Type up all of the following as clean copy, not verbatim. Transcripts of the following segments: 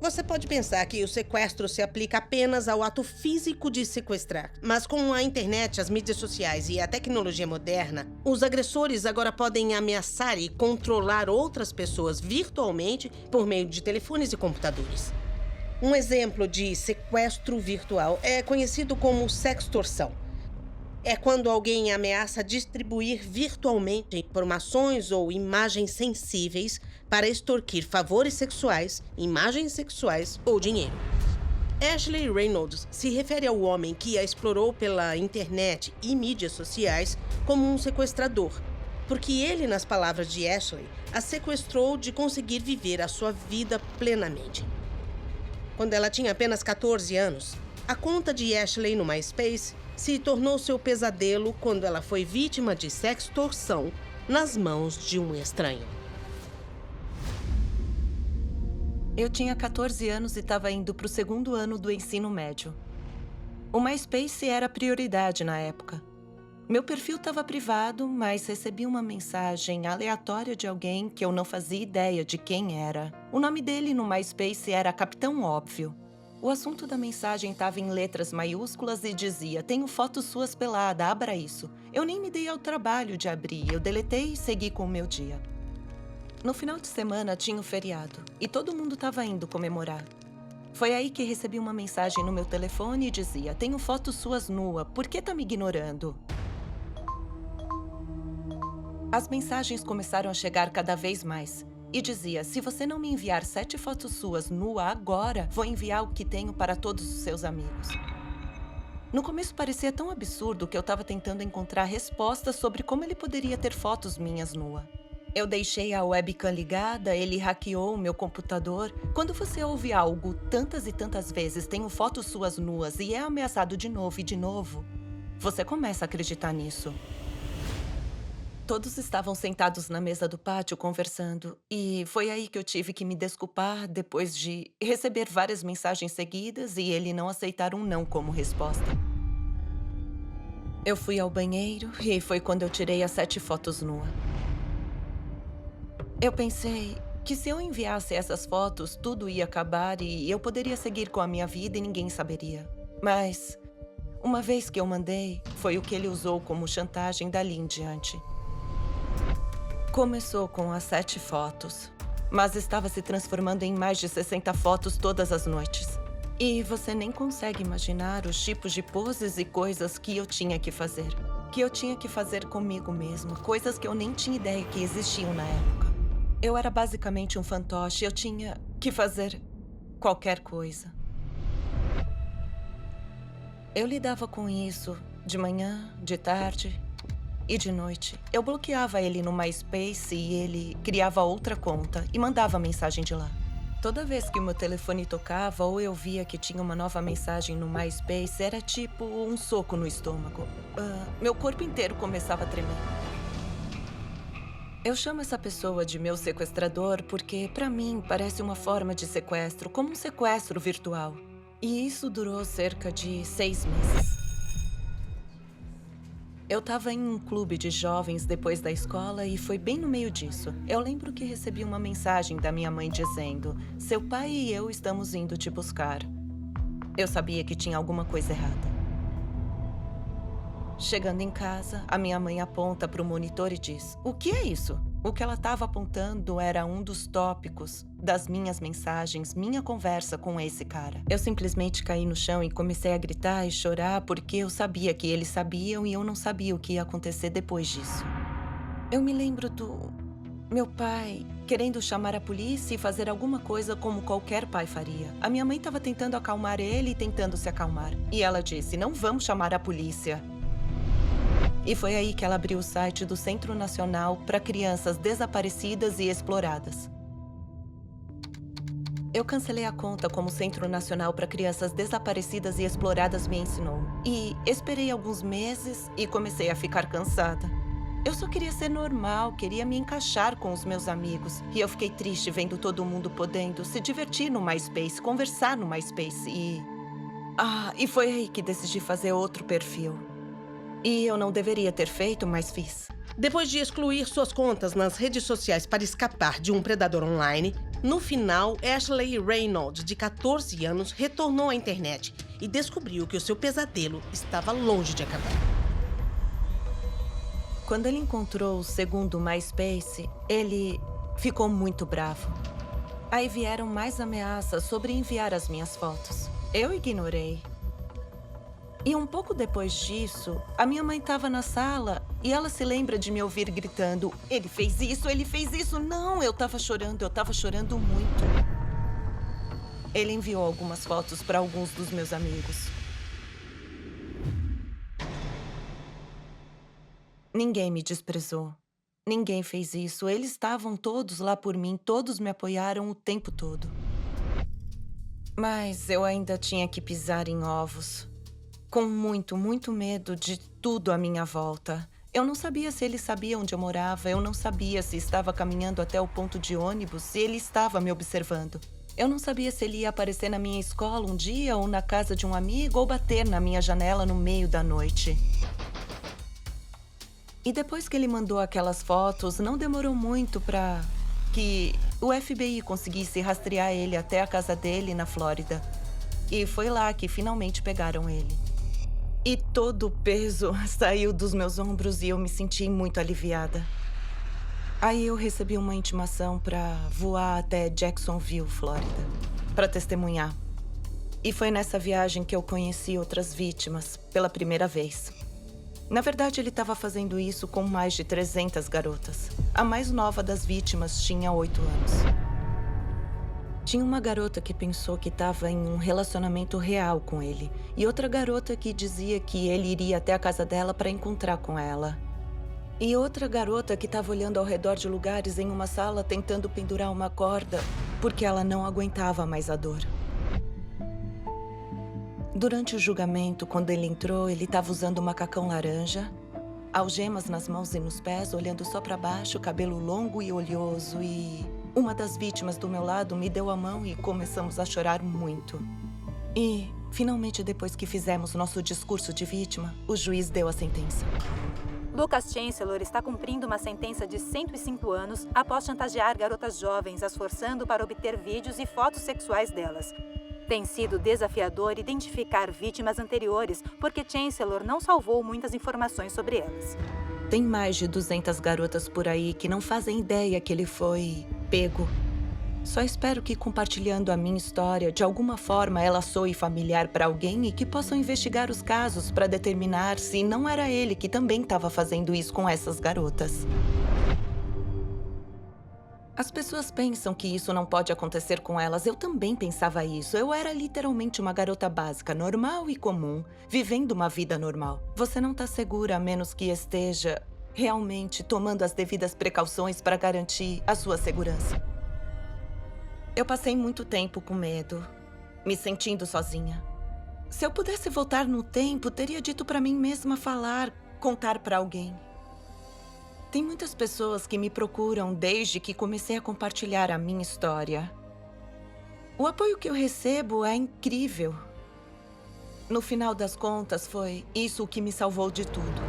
Você pode pensar que o sequestro se aplica apenas ao ato físico de sequestrar, mas com a internet, as mídias sociais e a tecnologia moderna, os agressores agora podem ameaçar e controlar outras pessoas virtualmente por meio de telefones e computadores. Um exemplo de sequestro virtual é conhecido como sextorção. É quando alguém ameaça distribuir virtualmente informações ou imagens sensíveis para extorquir favores sexuais, imagens sexuais ou dinheiro. Ashley Reynolds se refere ao homem que a explorou pela internet e mídias sociais como um sequestrador, porque ele, nas palavras de Ashley, a sequestrou de conseguir viver a sua vida plenamente. Quando ela tinha apenas 14 anos, a conta de Ashley no MySpace se tornou seu pesadelo quando ela foi vítima de sextorção nas mãos de um estranho. Eu tinha 14 anos e estava indo para o segundo ano do ensino médio. O MySpace era prioridade na época. Meu perfil estava privado, mas recebi uma mensagem aleatória de alguém que eu não fazia ideia de quem era. O nome dele no MySpace era Capitão Óbvio. O assunto da mensagem estava em letras maiúsculas e dizia: "Tenho fotos suas pelada, abra isso." Eu nem me dei ao trabalho de abrir, eu deletei e segui com o meu dia. No final de semana tinha um feriado e todo mundo estava indo comemorar. Foi aí que recebi uma mensagem no meu telefone e dizia: "Tenho fotos suas nua, por que tá me ignorando?" As mensagens começaram a chegar cada vez mais. E dizia: "Se você não me enviar 7 fotos suas nua agora, vou enviar o que tenho para todos os seus amigos." No começo parecia tão absurdo que eu estava tentando encontrar respostas sobre como ele poderia ter fotos minhas nua. Eu deixei a webcam ligada, ele hackeou o meu computador. Quando você ouve algo tantas e tantas vezes, "tenho fotos suas nuas" e é ameaçado de novo e de novo, você começa a acreditar nisso. Todos estavam sentados na mesa do pátio conversando, e foi aí que eu tive que me desculpar depois de receber várias mensagens seguidas e ele não aceitar um não como resposta. Eu fui ao banheiro e foi quando eu tirei as 7 fotos nua. Eu pensei que se eu enviasse essas fotos, tudo ia acabar e eu poderia seguir com a minha vida e ninguém saberia. Mas, uma vez que eu mandei, foi o que ele usou como chantagem dali em diante. Começou com as 7 fotos, mas estava se transformando em mais de 60 fotos todas as noites. E você nem consegue imaginar os tipos de poses e coisas que eu tinha que fazer. Que eu tinha que fazer comigo mesmo, coisas que eu nem tinha ideia que existiam na época. Eu era basicamente um fantoche, eu tinha que fazer qualquer coisa. Eu lidava com isso de manhã, de tarde e de noite. Eu bloqueava ele no MySpace e ele criava outra conta e mandava mensagem de lá. Toda vez que o meu telefone tocava ou eu via que tinha uma nova mensagem no MySpace, era tipo um soco no estômago. Meu corpo inteiro começava a tremer. Eu chamo essa pessoa de meu sequestrador porque, pra mim, parece uma forma de sequestro, como um sequestro virtual. E isso durou cerca de 6 meses. Eu estava em um clube de jovens depois da escola e foi bem no meio disso. Eu lembro que recebi uma mensagem da minha mãe dizendo: "Seu pai e eu estamos indo te buscar." Eu sabia que tinha alguma coisa errada. Chegando em casa, a minha mãe aponta para o monitor e diz: "O que é isso?" O que ela estava apontando era um dos tópicos das minhas mensagens, minha conversa com esse cara. Eu simplesmente caí no chão e comecei a gritar e chorar porque eu sabia que eles sabiam e eu não sabia o que ia acontecer depois disso. Eu me lembro do meu pai querendo chamar a polícia e fazer alguma coisa como qualquer pai faria. A minha mãe estava tentando acalmar ele e tentando se acalmar. E ela disse: "Não vamos chamar a polícia." E foi aí que ela abriu o site do Centro Nacional para Crianças Desaparecidas e Exploradas. Eu cancelei a conta como Centro Nacional para Crianças Desaparecidas e Exploradas me ensinou. E esperei alguns meses e comecei a ficar cansada. Eu só queria ser normal, queria me encaixar com os meus amigos. E eu fiquei triste vendo todo mundo podendo se divertir no MySpace, conversar no MySpace e foi aí que decidi fazer outro perfil. E eu não deveria ter feito, mas fiz. Depois de excluir suas contas nas redes sociais para escapar de um predador online, No final, Ashley Reynolds, de 14 anos, retornou à internet e descobriu que o seu pesadelo estava longe de acabar. Quando ele encontrou o segundo MySpace, ele ficou muito bravo. Aí vieram mais ameaças sobre enviar as minhas fotos. Eu ignorei. E um pouco depois disso, a minha mãe estava na sala e ela se lembra de me ouvir gritando: ele fez isso, ele fez isso. Não, eu estava chorando muito. Ele enviou algumas fotos para alguns dos meus amigos. Ninguém me desprezou. Ninguém fez isso. Eles estavam todos lá por mim, todos me apoiaram o tempo todo. Mas eu ainda tinha que pisar em ovos. Com muito, muito medo de tudo à minha volta. Eu não sabia se ele sabia onde eu morava, eu não sabia se estava caminhando até o ponto de ônibus, se ele estava me observando. Eu não sabia se ele ia aparecer na minha escola um dia, ou na casa de um amigo, ou bater na minha janela no meio da noite. E depois que ele mandou aquelas fotos, não demorou muito para que o FBI conseguisse rastrear ele até a casa dele na Flórida. E foi lá que finalmente pegaram ele. E todo o peso saiu dos meus ombros e eu me senti muito aliviada. Aí eu recebi uma intimação para voar até Jacksonville, Flórida, para testemunhar. E foi nessa viagem que eu conheci outras vítimas pela primeira vez. Na verdade, ele estava fazendo isso com mais de 300 garotas. A mais nova das vítimas tinha 8 anos. Tinha uma garota que pensou que estava em um relacionamento real com ele. E outra garota que dizia que ele iria até a casa dela para encontrar com ela. E outra garota que estava olhando ao redor de lugares em uma sala tentando pendurar uma corda porque ela não aguentava mais a dor. Durante o julgamento, quando ele entrou, ele estava usando um macacão laranja, algemas nas mãos e nos pés, olhando só para baixo, cabelo longo e oleoso. E uma das vítimas do meu lado me deu a mão e começamos a chorar muito. E, finalmente, depois que fizemos nosso discurso de vítima, o juiz deu a sentença. Lucas Chancellor está cumprindo uma sentença de 105 anos após chantagear garotas jovens, as forçando para obter vídeos e fotos sexuais delas. Tem sido desafiador identificar vítimas anteriores, porque Chancellor não salvou muitas informações sobre elas. Tem mais de 200 garotas por aí que não fazem ideia que ele foi pego. Só espero que, compartilhando a minha história, de alguma forma ela soe familiar para alguém e que possam investigar os casos para determinar se não era ele que também estava fazendo isso com essas garotas. As pessoas pensam que isso não pode acontecer com elas. Eu também pensava isso. Eu era literalmente uma garota básica, normal e comum, vivendo uma vida normal. Você não está segura a menos que esteja realmente tomando as devidas precauções para garantir a sua segurança. Eu passei muito tempo com medo, me sentindo sozinha. Se eu pudesse voltar no tempo, teria dito para mim mesma falar, contar para alguém. Tem muitas pessoas que me procuram desde que comecei a compartilhar a minha história. O apoio que eu recebo é incrível. No final das contas, foi isso o que me salvou de tudo.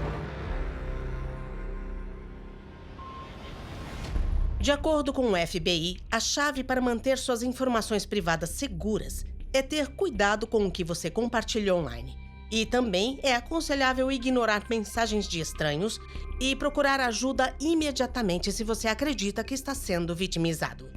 De acordo com o FBI, a chave para manter suas informações privadas seguras é ter cuidado com o que você compartilha online. E também é aconselhável ignorar mensagens de estranhos e procurar ajuda imediatamente se você acredita que está sendo vitimizado.